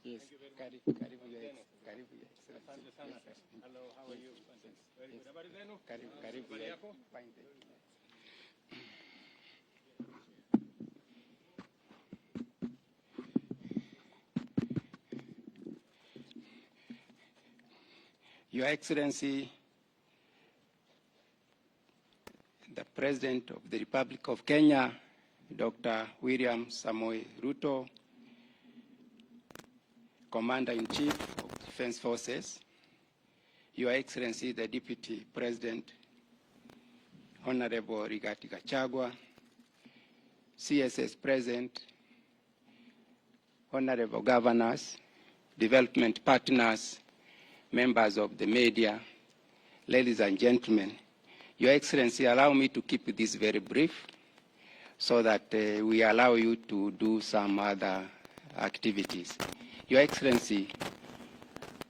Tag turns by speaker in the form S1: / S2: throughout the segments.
S1: Yes, karibu Your Excellency.
S2: Hello, how are you? Very good. Habari zenu?
S1: Karibu. Fine. Your Excellency, the President of the Republic of Kenya, Dr. William Samoei Ruto, Commander-in-Chief of Defense Forces, Your Excellency, the Deputy President, Honorable Rigathi Gachagua, CSS President, Honorable Governors, development partners, members of the media, ladies and gentlemen, Your Excellency, allow me to keep this very brief so that we allow you to do some other activities. Your Excellency,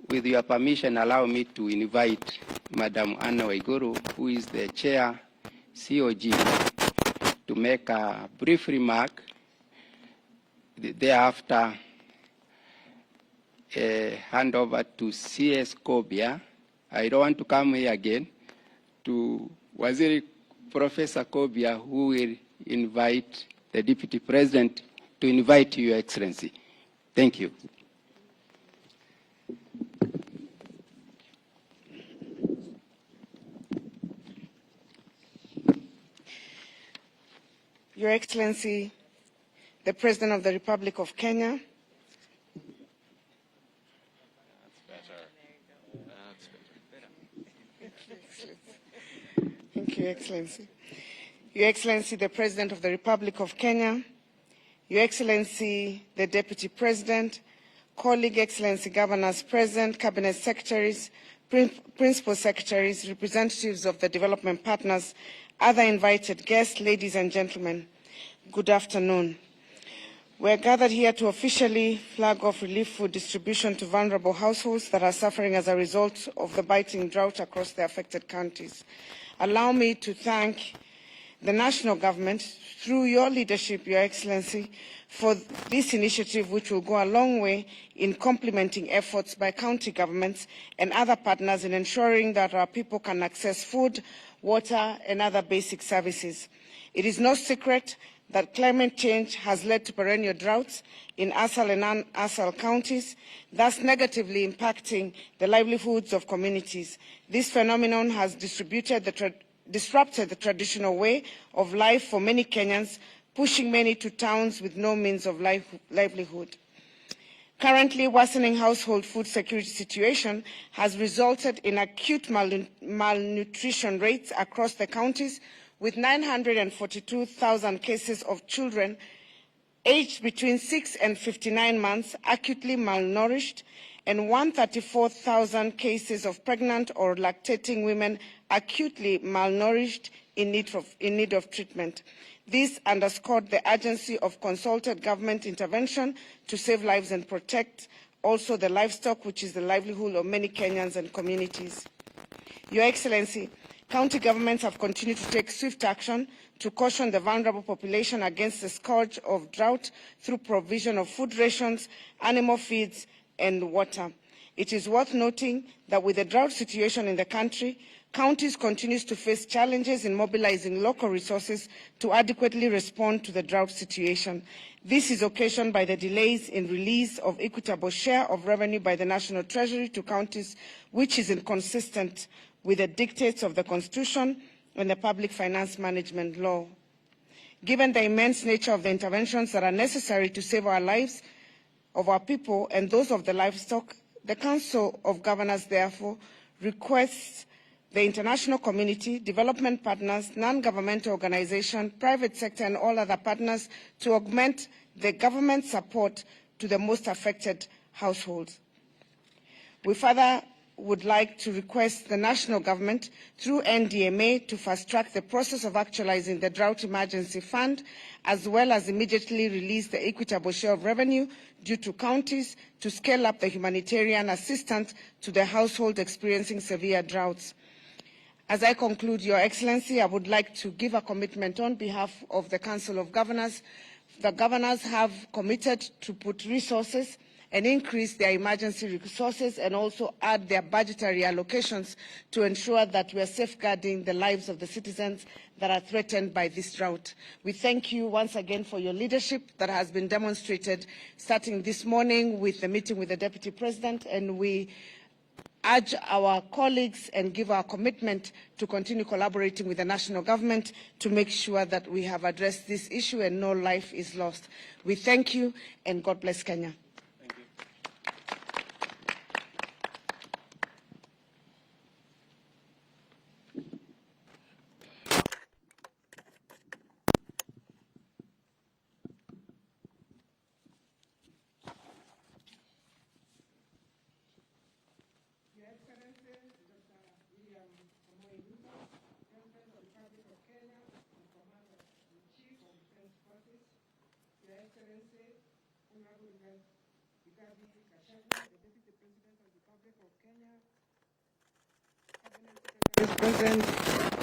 S1: with your permission, allow me to invite Madam Anna Waiguru, who is the Chair, COG, to make a brief remark. Thereafter, hand over to CS Kobia. I don't want to come here again, to Waziri Professor Kobia, who will invite the Deputy President to invite Your Excellency. Thank you.
S3: Your Excellency, the President of the Republic of Kenya, Thank you, Excellency. Your Excellency, the President of the Republic of Kenya, Your Excellency, the Deputy President, colleague Excellency Governors present, Cabinet Secretaries, Principal Secretaries, representatives of the development partners, other invited guests, ladies and gentlemen, good afternoon. We are gathered here to officially flag off relief food distribution to vulnerable households that are suffering as a result of the biting drought across the affected counties. Allow me to thank the national government, through your leadership, Your Excellency, for this initiative, which will go a long way in complementing efforts by county governments and other partners in ensuring that our people can access food, water, and other basic services. It is no secret that climate change has led to perennial droughts in ASAL and non-ASAL counties, thus negatively impacting the livelihoods of communities. This phenomenon has disrupted the traditional way of life for many Kenyans, pushing many to towns with no means of livelihood. Currently, worsening household food security situation has resulted in acute malnutrition rates across the counties, with 942,000 cases of children aged between 6 and 59 months acutely malnourished, and 134,000 cases of pregnant or lactating women acutely malnourished in need of treatment. This underscored the urgency of consulted government intervention to save lives and protect also the livestock, which is the livelihood of many Kenyans and communities. Your Excellency, county governments have continued to take swift action to caution the vulnerable population against the scourge of drought through provision of food rations, animal feeds, and water. It is worth noting that with the drought situation in the country, counties continue to face challenges in mobilizing local resources to adequately respond to the drought situation. This is occasioned by the delays in release of equitable share of revenue by the National Treasury to counties, which is inconsistent with the dictates of the Constitution and the Public Finance Management Law. Given the immense nature of the interventions that are necessary to save our lives, of our people, and those of the livestock, the Council of Governors, therefore, requests the international community, development partners, non-governmental organizations, private sector, and all other partners to augment the government support to the most affected households. We further would like to request the national government through NDMA to fast-track the process of actualizing the Drought Emergency Fund, as well as immediately release the equitable share of revenue due to counties to scale up the humanitarian assistance to the households experiencing severe droughts. As I conclude, Your Excellency, I would like to give a commitment on behalf of the Council of Governors. The governors have committed to put resources and increase their emergency resources and also add their budgetary allocations to ensure that we are safeguarding the lives of the citizens that are threatened by this drought. We thank you once again for your leadership that has been demonstrated starting this morning with the meeting with the Deputy President, and we urge our colleagues and give our commitment to continue collaborating with the national government to make sure that we have addressed this issue and no life is lost. We thank you and God bless Kenya.
S2: Thank you.
S3: Your Excellency, Dr. William Ruto, President of the Republic of Kenya and Commander-in-Chief of Defense Forces, Your Excellency, Honorable Rigathi Gachagua, the Deputy President of the Republic of Kenya, Cabinet Secretaries present,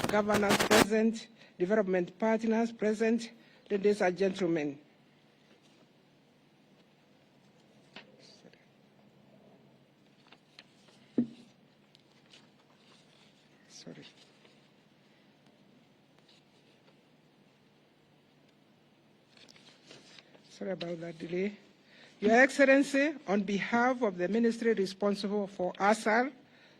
S3: governors present, development partners present, ladies and gentlemen. Sorry about that delay. Your Excellency, on behalf of the ministry responsible for ASAL,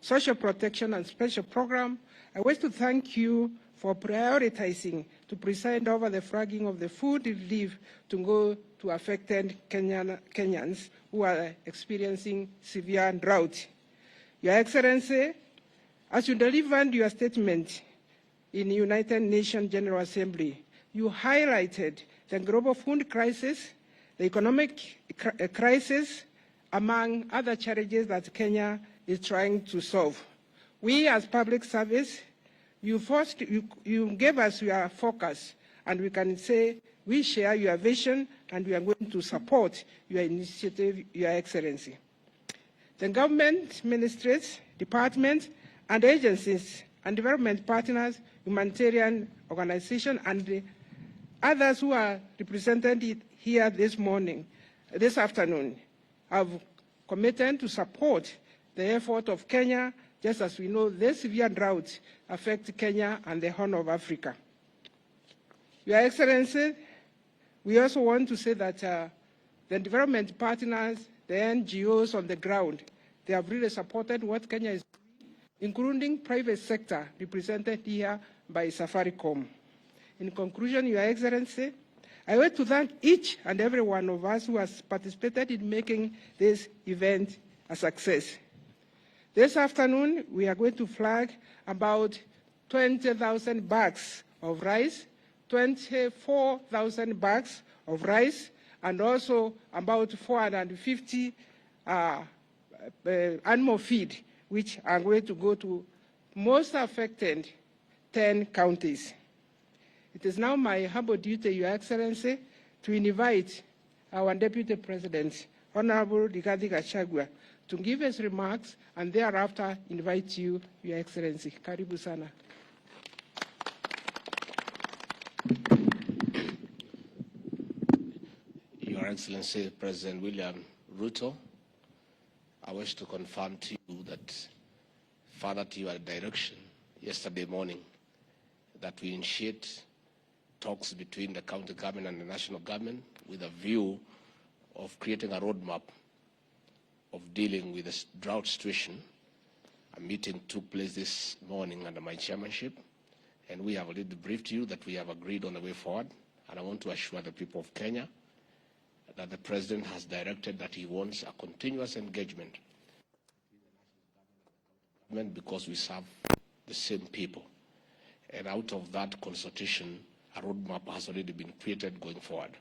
S3: Social Protection and Special Program, I wish to thank you for prioritizing to preside over the flagging of the food relief to go to affected Kenyans who are experiencing severe drought. Your Excellency, as you delivered your statement in the United Nations General Assembly, you highlighted the global food crisis, the economic crisis, among other challenges that Kenya is trying to solve. We, as public service, you gave us your focus, and we can say we share your vision, and we are going to support your initiative, Your Excellency. The government, ministries, departments, and agencies, and development partners, humanitarian organizations, and the others who are represented here this afternoon, have committed to support the effort of Kenya, just as we know the severe drought affects Kenya and the Horn of Africa. Your Excellency, we also want to say that the development partners, the NGOs on the ground, they have really supported what Kenya is doing, including private sector represented here by Safaricom. In conclusion, Your Excellency, I want to thank each and every one of us who has participated in making this event a success. This afternoon, we are going to flag about 20,000 bags of rice, 24,000 bags of rice, and also about 450 animal feed, which are going to go to most affected 10 counties. It is now my humble duty, Your Excellency, to invite our Deputy President, Honorable Rigathi Gachagua, to give his remarks, and thereafter invite you, Your Excellency. Karibu sana.
S4: Your Excellency, President William Ruto, I wish to confirm to you that, further to your direction yesterday morning, that we initiate talks between the county government and the national government with a view of creating a roadmap of dealing with the drought situation. A meeting took place this morning under my chairmanship, and we have already briefed you that we have agreed on the way forward. And I want to assure the people of Kenya that the President has directed that he wants a continuous engagement because we serve the same people. And out of that consultation, a roadmap has already been created going forward.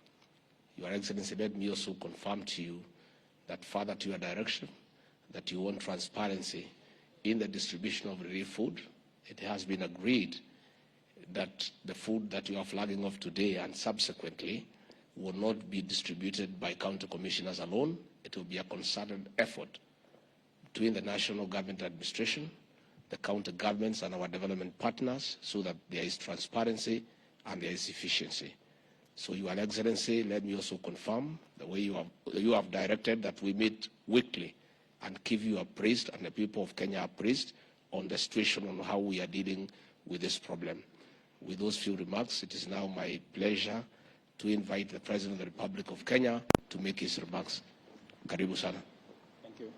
S4: Your Excellency, let me also confirm to you that, further to your direction, that you want transparency in the distribution of relief food. It has been agreed that the food that you are flagging off today and subsequently will not be distributed by county commissioners alone. It will be a concerted effort between the national government administration, the county governments, and our development partners, so that there is transparency and there is efficiency. So, Your Excellency, let me also confirm the way you have directed that we meet weekly and give you appraised, and the people of Kenya appraised on the situation on how we are dealing with this problem. With those few remarks, it is now my pleasure to invite the President of the Republic of Kenya to make his remarks. Karibu sana.
S2: Thank you.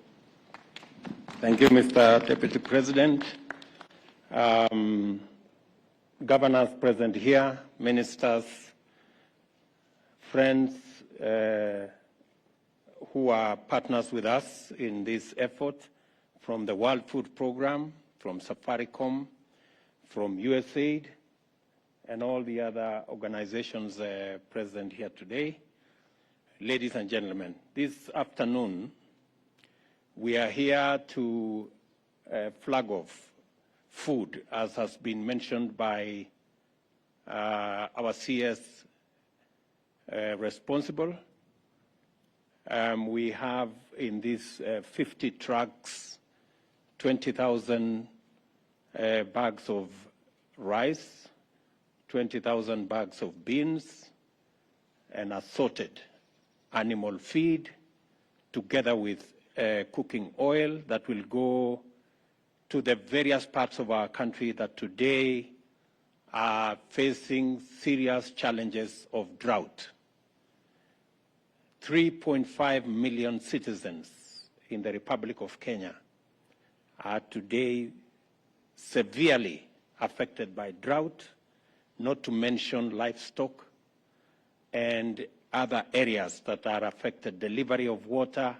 S2: Thank you, Mr. Deputy President. Governors present here, ministers, friends who are partners with us in this effort, from the World Food Program, from Safaricom, from USAID, and all the other organizations present here today. Ladies and gentlemen, this afternoon, we are here to flag off food, as has been mentioned by our CS responsible. We have in these 50 trucks, 20,000 bags of rice, 20,000 bags of beans, and assorted animal feed, together with cooking oil that will go to the various parts of our country that today are facing serious challenges of drought. 3.5 million citizens in the Republic of Kenya are today severely affected by drought, not to mention livestock and other areas that are affected, delivery of water,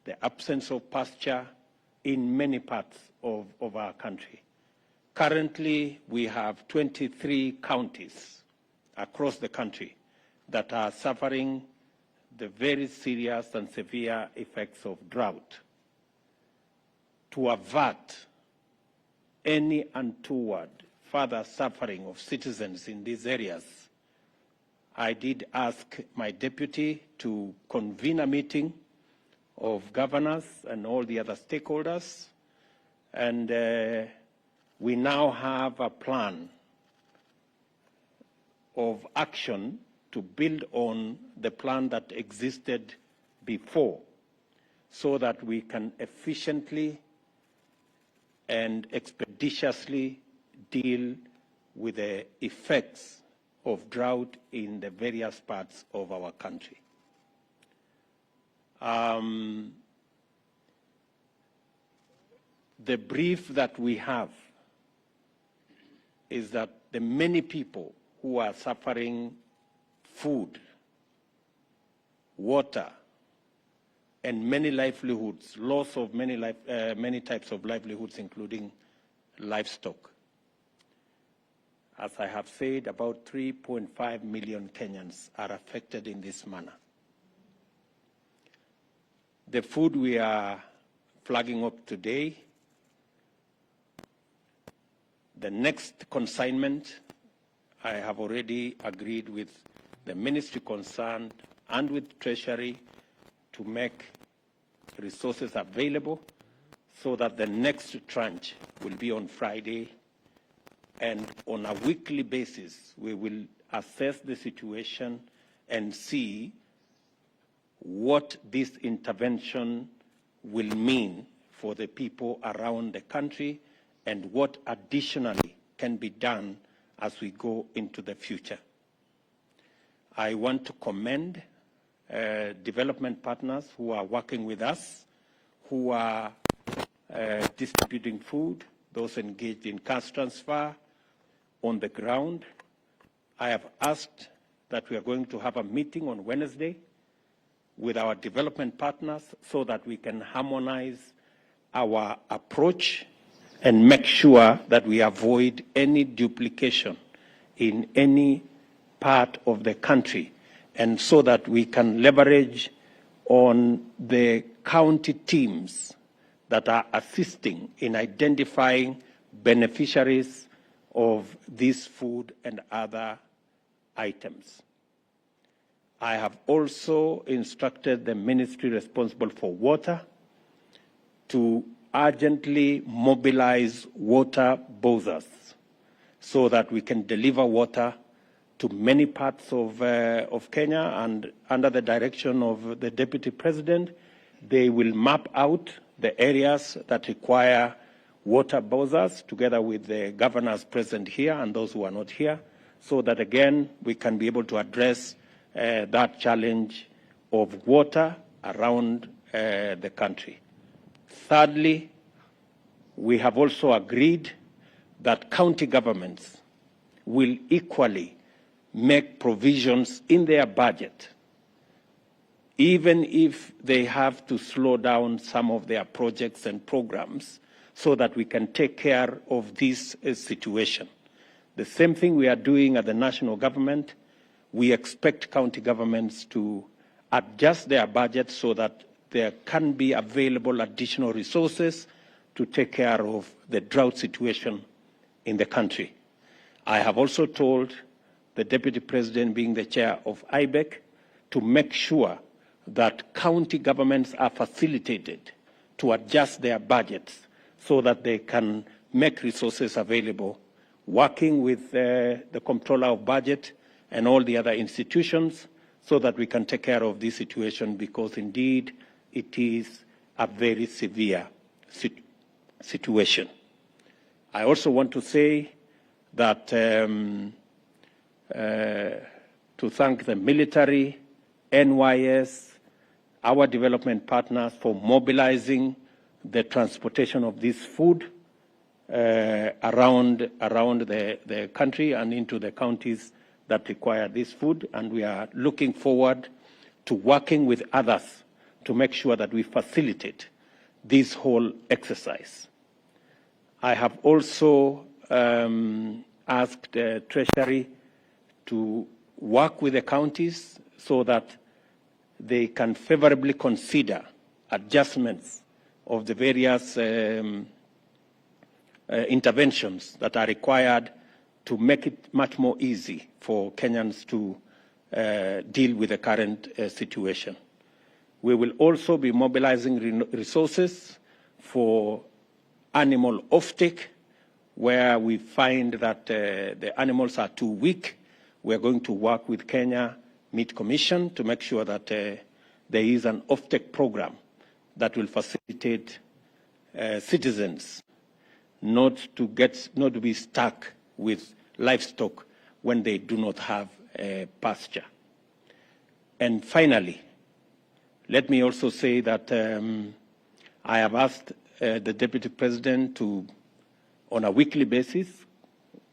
S2: the absence of pasture in many parts of our country. Currently, we have 23 counties across the country that are suffering the very serious and severe effects of drought. To avert any untoward further suffering of citizens in these areas, I did ask my deputy to convene a meeting of governors and all the other stakeholders, and we now have a plan of action to build on the plan that existed before, so that we can efficiently and expeditiously deal with the effects of drought in the various parts of our country. The brief that we have is that the many people who are suffering food, water, and many livelihoods, loss of many types of livelihoods, including livestock. As I have said, about 3.5 million Kenyans are affected in this manner. The food we are flagging up today, the next consignment, I have already agreed with the ministry concerned and with Treasury to make resources available so that the next tranche will be on Friday, and on a weekly basis we will assess the situation and see what this intervention will mean for the people around the country and what additionally can be done as we go into the future. I want to commend development partners who are working with us, who are distributing food, those engaged in cash transfer on the ground. I have asked that we are going to have a meeting on Wednesday with our development partners so that we can harmonize our approach and make sure that we avoid any duplication in any part of the country, and so that we can leverage on the county teams that are assisting in identifying beneficiaries of this food and other items. I have also instructed the ministry responsible for water to urgently mobilize water bowsers so that we can deliver water to many parts of Kenya, and under the direction of the Deputy President, they will map out the areas that require water bowsers together with the governors present here and those who are not here, so that again we can be able to address that challenge of water around the country. Thirdly, we have also agreed that county governments will equally make provisions in their budget, even if they have to slow down some of their projects and programs, so that we can take care of this situation. The same thing we are doing at the national government. We expect county governments to adjust their budget so that there can be available additional resources to take care of the drought situation in the country. I have also told the Deputy President, being the chair of IBEC, to make sure that county governments are facilitated to adjust their budgets so that they can make resources available, working with the Comptroller of Budget and all the other institutions so that we can take care of this situation, because indeed it is a very severe situation. I also want to say that to thank the military, NYS, our development partners for mobilizing the transportation of this food around the country and into the counties that require this food. And we are looking forward to working with others to make sure that we facilitate this whole exercise. I have also asked the Treasury to work with the counties so that they can favorably consider adjustments of the various interventions that are required to make it much more easy for Kenyans to deal with the current situation. We will also be mobilizing resources for animal offtake, where we find that the animals are too weak. We're going to work with Kenya Meat Commission to make sure that there is an offtake program that will facilitate citizens not to be stuck with livestock when they do not have pasture. And finally, let me also say that I have asked the Deputy President to, on a weekly basis,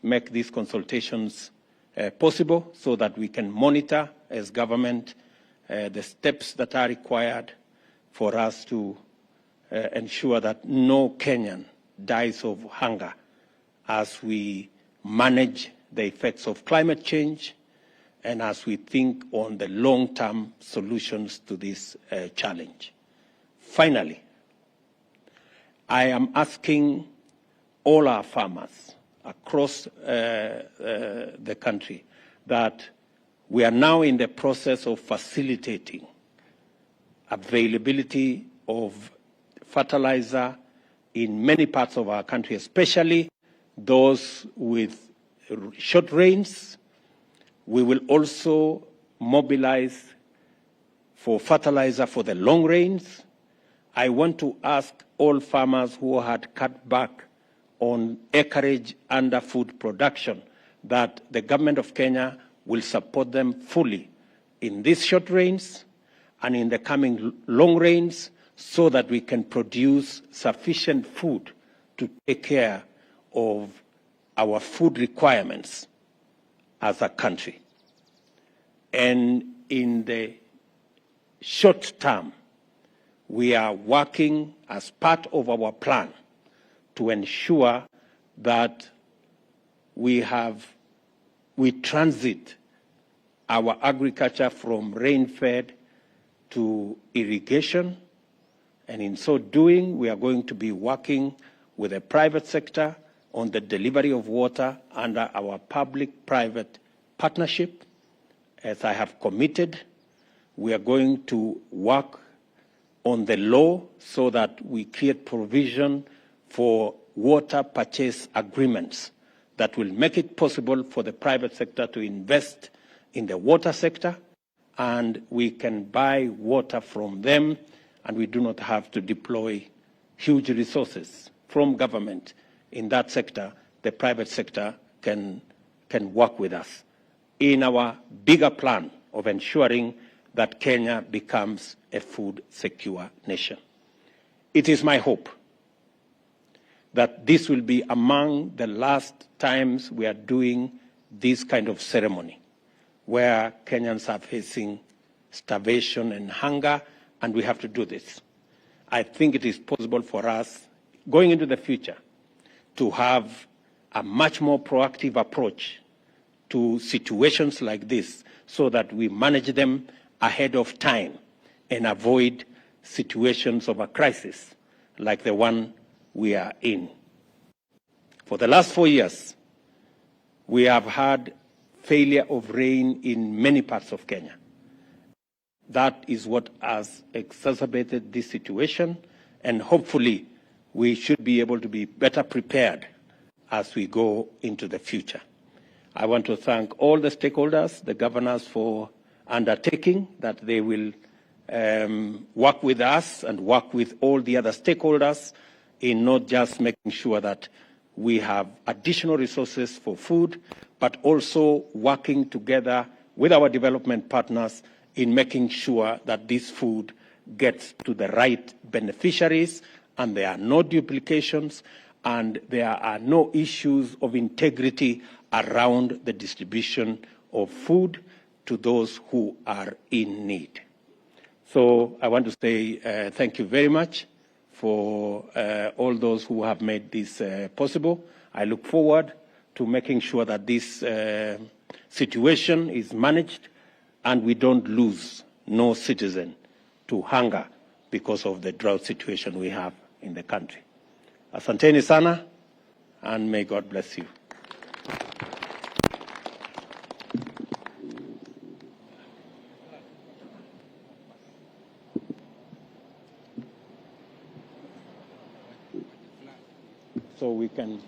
S2: make these consultations possible so that we can monitor as government the steps that are required for us to ensure that no Kenyan dies of hunger as we manage the effects of climate change and as we think on the long-term solutions to this challenge. Finally, I am asking all our farmers across the country that we are now in the process of facilitating availability of fertilizer in many parts of our country, especially those with short rains. We will also mobilize for fertilizer for the long rains. I want to ask all farmers who had cut back on acreage under food production that the government of Kenya will support them fully in these short rains and in the coming long rains so that we can produce sufficient food to take care of our food requirements as a country. And in the short term, we are working as part of our plan to ensure that we transit our agriculture from rain-fed to irrigation And in so doing, we are going to be working with the private sector on the delivery of water under our public-private partnership. As I have committed, we are going to work on the law so that we create provision for water purchase agreements that will make it possible for the private sector to invest in the water sector, and we can buy water from them, and we do not have to deploy huge resources from government in that sector. The private sector can work with us in our bigger plan of ensuring that Kenya becomes a food-secure nation. It is my hope that this will be among the last times we are doing this kind of ceremony, where Kenyans are facing starvation and hunger, and we have to do this. I think it is possible for us, going into the future, to have a much more proactive approach to situations like this so that we manage them ahead of time and avoid situations of a crisis like the one we are in. For the last 4 years, we have had failure of rain in many parts of Kenya. That is what has exacerbated this situation, and hopefully we should be able to be better prepared as we go into the future. I want to thank all the stakeholders, the governors, for undertaking that they will work with us and work with all the other stakeholders in not just making sure that we have additional resources for food, but also working together with our development partners in making sure that this food gets to the right beneficiaries and there are no duplications and there are no issues of integrity around the distribution of food to those who are in need. So I want to say thank you very much for all those who have made this possible. I look forward to making sure that this situation is managed and we don't lose no citizen to hunger because of the drought situation we have in the country. Asanteni sana, and may God bless you. So we can.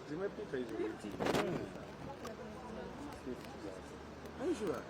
S5: Zimepita hizo. Are you sure?